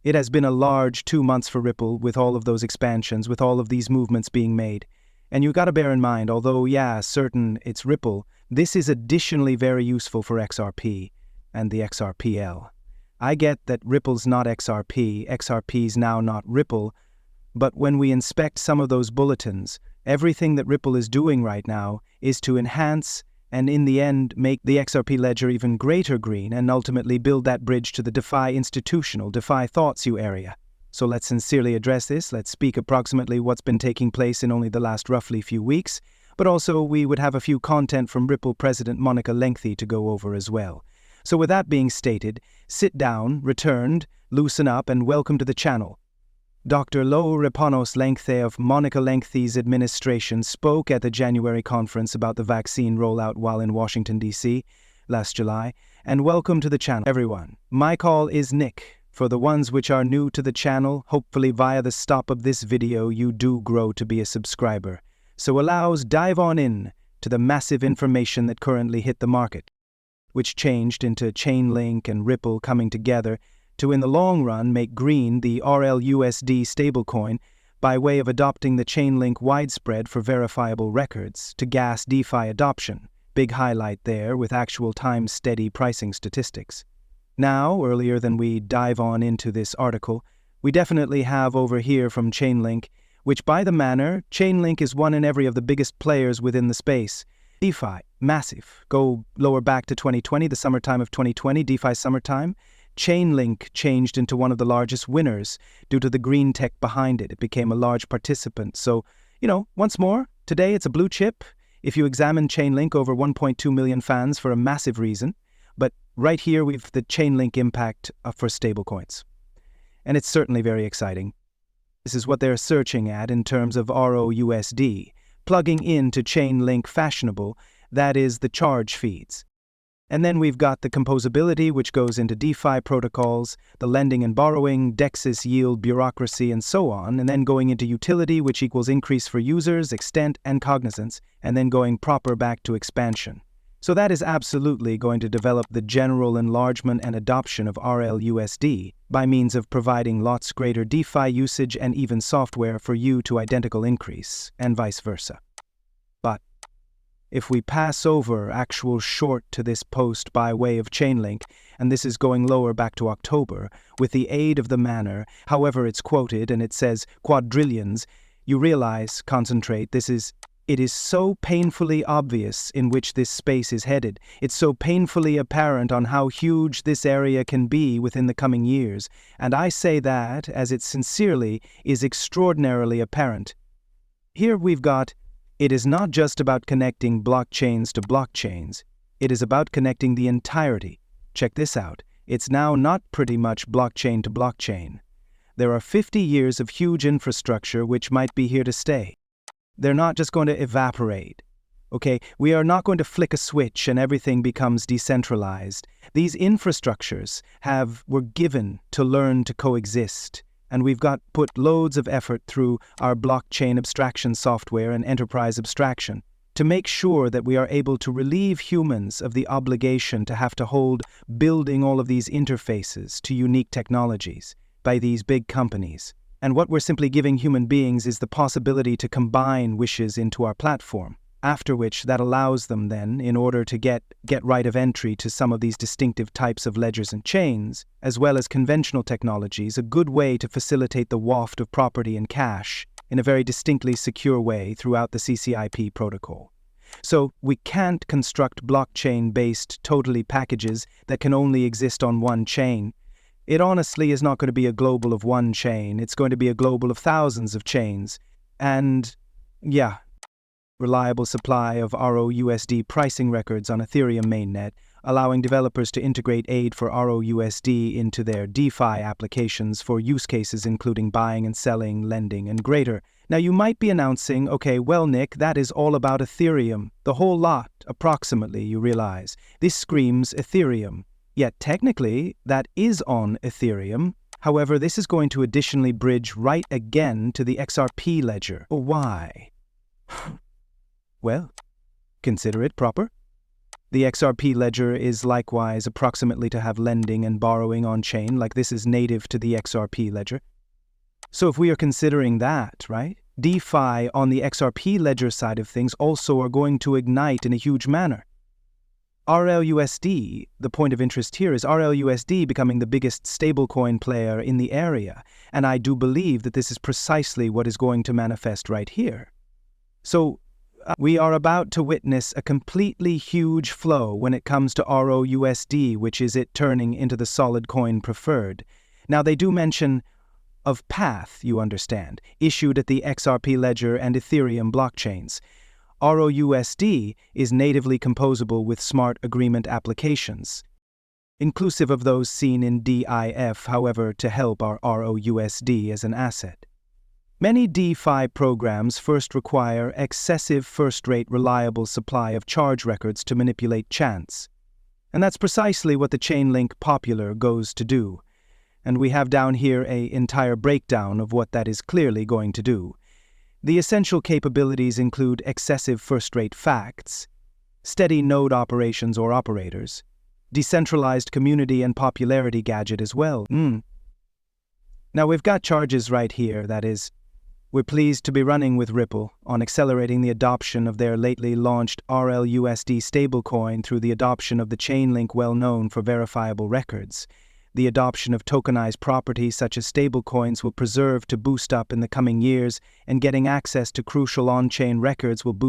It has been a large 2 months for Ripple with all of those expansions, with all of these movements being made. And you gotta bear in mind, although, certain it's Ripple, this is additionally very useful for XRP and the XRPL. I get that Ripple's not XRP, XRP's now not Ripple, but when we inspect some of those bulletins, everything that Ripple is doing right now is to enhance and in the end make the XRP ledger even greater green and ultimately build that bridge to the DeFi institutional, DeFi thoughts you area. So let's sincerely address this, let's speak approximately what's been taking place in only the last roughly few weeks, but also we would have a few content from Ripple President Monica Lengthy to go over as well. So with that being stated, sit down, returned, loosen up and welcome to the channel. Dr. Lo Repanos Lengthy of Monica Lengthy's administration spoke at the January conference about the vaccine rollout while in Washington, D.C. last July. And welcome to the channel, everyone. My call is Nick. For the ones which are new to the channel, hopefully via the stop of this video you do grow to be a subscriber. So allows dive on in to the massive information that currently hit the market, which changed into Chainlink and Ripple coming together to in the long run make green the RLUSD stablecoin by way of adopting the Chainlink widespread for verifiable records to gas DeFi adoption. Big highlight there with actual time steady pricing statistics. Now, earlier than we dive on into this article, we definitely have over here from Chainlink, which by the manner, Chainlink is one in every of the biggest players within the space. DeFi, massive. Go lower back to 2020, the summertime of 2020, DeFi summertime. Chainlink changed into one of the largest winners due to the green tech behind it. It became a large participant. So, once more, today it's a blue chip. If you examine Chainlink, over 1.2 million fans for a massive reason. But right here we've the Chainlink impact for stablecoins. And it's certainly very exciting. This is what they're searching at in terms of ROUSD, plugging into Chainlink fashionable, that is the charge feeds. And then we've got the composability, which goes into DeFi protocols, the lending and borrowing, DEXs, yield, bureaucracy, and so on, and then going into utility, which equals increase for users, extent, and cognizance, and then going proper back to expansion. So that is absolutely going to develop the general enlargement and adoption of RLUSD by means of providing lots greater DeFi usage and even software for you to identical increase, and vice versa. But if we pass over actual short to this post by way of Chainlink, and this is going lower back to October, with the aid of the manner, however it's quoted and it says quadrillions, you realize, concentrate, it is so painfully obvious in which this space is headed. It's so painfully apparent on how huge this area can be within the coming years, and I say that as it sincerely is extraordinarily apparent. Here we've got, it is not just about connecting blockchains to blockchains. It is about connecting the entirety. Check this out. It's now not pretty much blockchain to blockchain. There are 50 years of huge infrastructure which might be here to stay. They're not just going to evaporate. Okay, we are not going to flick a switch and everything becomes decentralized. These infrastructures were given to learn to coexist. And we've put loads of effort through our blockchain abstraction software and enterprise abstraction to make sure that we are able to relieve humans of the obligation to have to hold building all of these interfaces to unique technologies by these big companies. And what we're simply giving human beings is the possibility to combine wishes into our platform, after which that allows them then, in order to get right of entry to some of these distinctive types of ledgers and chains, as well as conventional technologies, a good way to facilitate the waft of property and cash in a very distinctly secure way throughout the CCIP protocol. So we can't construct blockchain-based totally packages that can only exist on one chain. It honestly is not going to be a global of one chain. It's going to be a global of thousands of chains. And reliable supply of ROUSD pricing records on Ethereum mainnet, allowing developers to integrate aid for ROUSD into their DeFi applications for use cases including buying and selling, lending, and greater. Now you might be announcing, okay, well Nick, that is all about Ethereum. The whole lot, approximately, you realize. This screams Ethereum. Yet technically, that is on Ethereum. However, this is going to additionally bridge right again to the XRP ledger. Why? Well, consider it proper. The XRP ledger is likewise approximately to have lending and borrowing on-chain, like this is native to the XRP ledger. So if we are considering that, right, DeFi on the XRP ledger side of things also are going to ignite in a huge manner. RLUSD, the point of interest here is RLUSD becoming the biggest stablecoin player in the area, and I do believe that this is precisely what is going to manifest right here. So, we are about to witness a completely huge flow when it comes to ROUSD, which is it turning into the solid coin preferred. Now, they do mention of path, you understand, issued at the XRP ledger and Ethereum blockchains. ROUSD is natively composable with smart agreement applications, inclusive of those seen in DIF, however, to help our ROUSD as an asset. Many DeFi programs first require excessive first-rate reliable supply of charge records to manipulate chance. And that's precisely what the Chainlink Popular goes to do. And we have down here an entire breakdown of what that is clearly going to do. The essential capabilities include excessive first-rate facts, steady node operations or operators, decentralized community and popularity gadget as well. Now we've got charges right here, that is, we're pleased to be running with Ripple on accelerating the adoption of their lately launched RLUSD stablecoin through the adoption of the Chainlink well known for verifiable records. The adoption of tokenized property such as stablecoins will preserve to boost up in the coming years, and getting access to crucial on-chain records will boost